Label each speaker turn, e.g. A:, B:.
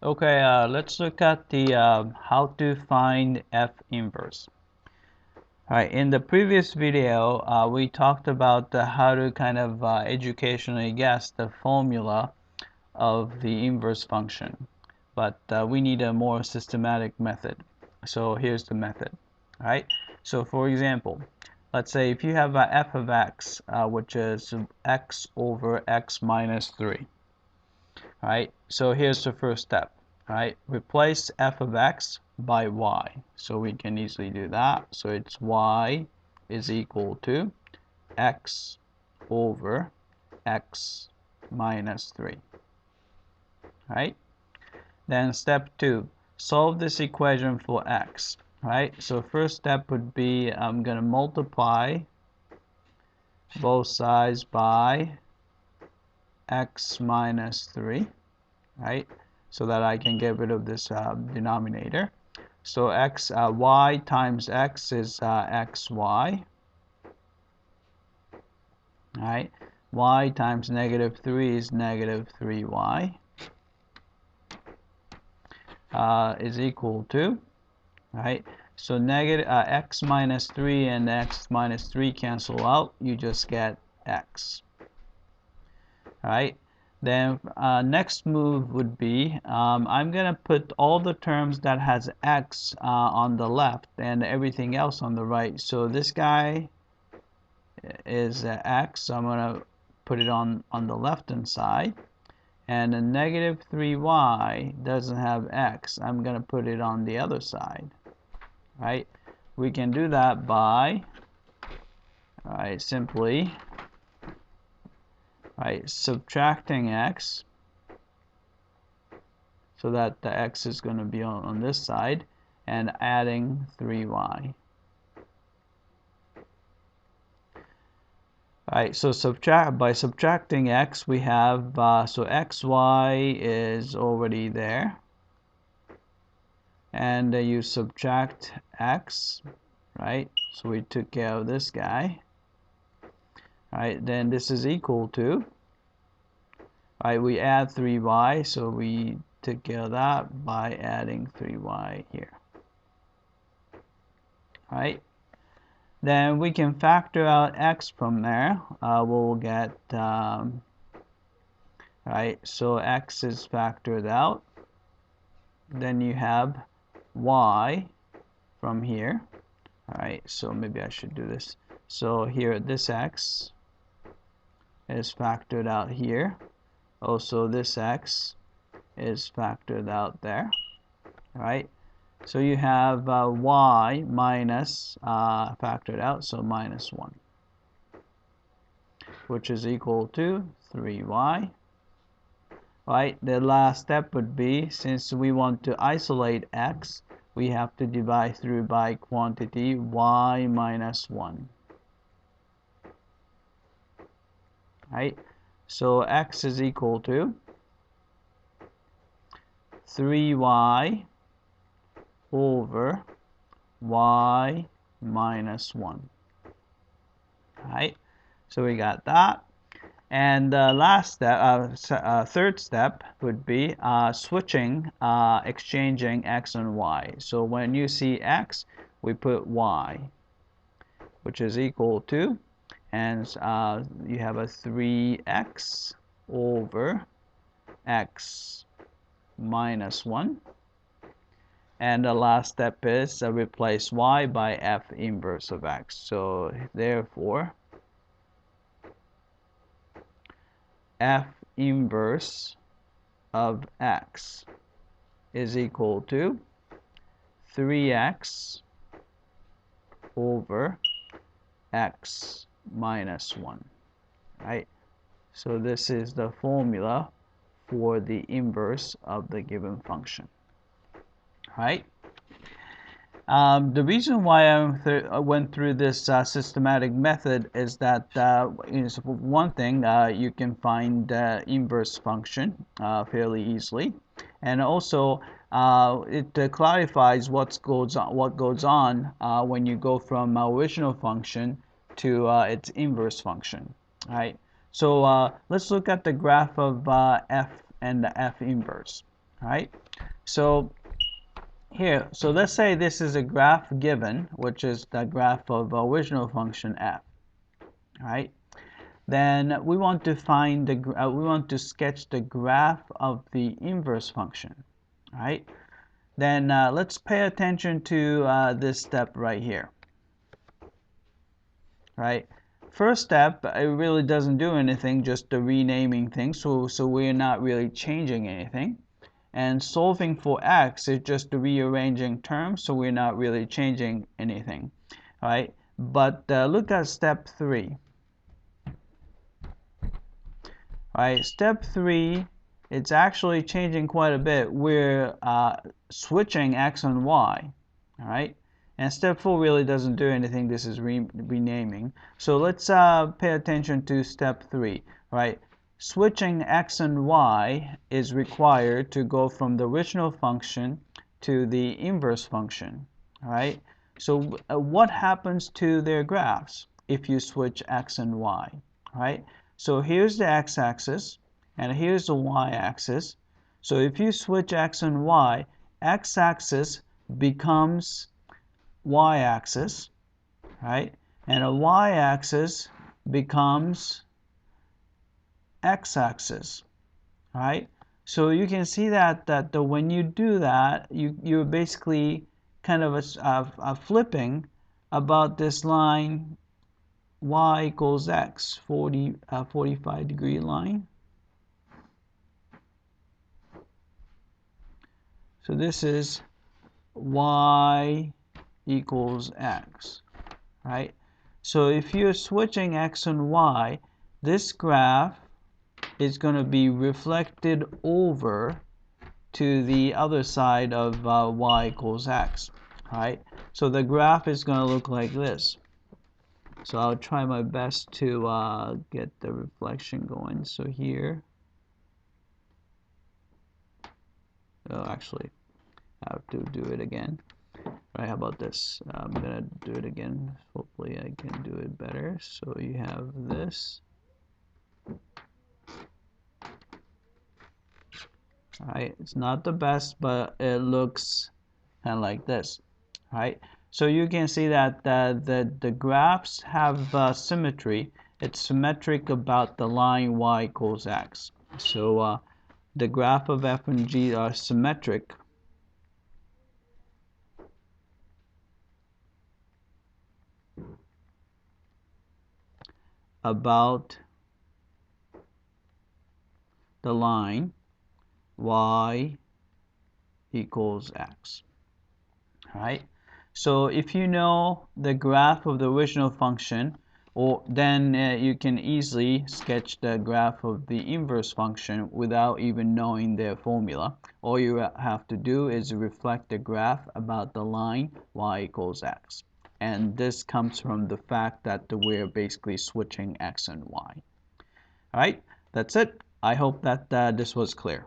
A: Okay, let's look at the how to find F inverse. Alright, in the previous video, we talked about how to kind of educationally guess the formula of the inverse function, but we need a more systematic method. So here's the method. Alright, so for example, let's say if you have f of x, which is x over x minus 3. Alright, so here's the first step. Alright, replace f of x by y. So we can easily do that. So it's y is equal to x over x minus 3. Right? Then step 2, solve this equation for x. Right? So first step would be I'm going to multiply both sides by x minus 3. Right? So that I can get rid of this denominator. So y times x is xy. Right? Y times negative 3 is negative 3y. Is equal to, right? So negative x minus 3 and x minus 3 cancel out. You just get x. Right? Then next move would be I'm going to put all the terms that has x on the left and everything else on the right. So this guy is x, so I'm going to put it on the left hand side. And the negative 3y doesn't have x. I'm going to put it on the other side. Right? We can do that by simply subtracting x, so that the x is going to be on this side, and adding 3y. Alright, so by subtracting x, we have so xy is already there, and you subtract x, right? So we took care of this guy. Alright, then this is equal to, alright, we add 3y, so we took care of that by adding 3y here. Alright, then we can factor out x from there. We'll get, right, so x is factored out. Then you have y from here. Alright, so maybe I should do this. So here, this x is factored out here. Also, this x is factored out there. Alright, so you have y minus factored out, so minus 1, which is equal to 3y. Right, the last step would be, since we want to isolate x, we have to divide through by quantity y minus 1. Right, so x is equal to 3y over y minus 1. Right, so we got that. And last step, third step would be switching, exchanging x and y. So when you see x, we put y, which is equal to, and you have a 3x over x minus 1. And the last step is replace y by f inverse of x. So therefore, f inverse of x is equal to 3x over x minus 1. Right? So this is the formula for the inverse of the given function. Right? The reason why I went through this systematic method is that one thing, you can find the inverse function fairly easily, and also it clarifies what goes on when you go from original function to its inverse function. Right? So let's look at the graph of f and the f inverse. right? So here, so let's say this is a graph given, which is the graph of original function f, right? Then we want to find the we want to sketch the graph of the inverse function, right? Then let's pay attention to this step right here, right? First step, it really doesn't do anything, just the renaming things, so we're not really changing anything. And solving for x is just rearranging terms, so we're not really changing anything, right? But look at step 3. Right, step 3, it's actually changing quite a bit. We're switching x and y, all right? And step 4 really doesn't do anything. This is renaming. So let's pay attention to step 3, right? Switching x and y is required to go from the original function to the inverse function, all right? So what happens to their graphs if you switch x and y, right? So here's the x-axis, and here's the y-axis. So if you switch x and y, x-axis becomes y-axis, right? And a y-axis becomes x-axis, right? So you can see that when you do that, you're basically kind of flipping about this line y equals x, 45-degree line. So this is y equals x, right? So if you're switching x and y, this graph is going to be reflected over to the other side of y equals x, right? So the graph is going to look like this. So I'll try my best to get the reflection going. So here, actually, I have to do it again. Right, how about this? I'm gonna do it again. Hopefully I can do it better. So you have this. Alright, it's not the best, but it looks kind of like this. Right? So you can see that the graphs have symmetry. It's symmetric about the line y equals x. So the graph of f and g are symmetric about the line y equals x. Right? So if you know the graph of the original function, then you can easily sketch the graph of the inverse function without even knowing their formula. All you have to do is reflect the graph about the line y equals x. And this comes from the fact that we're basically switching x and y. All right, that's it. I hope that this was clear.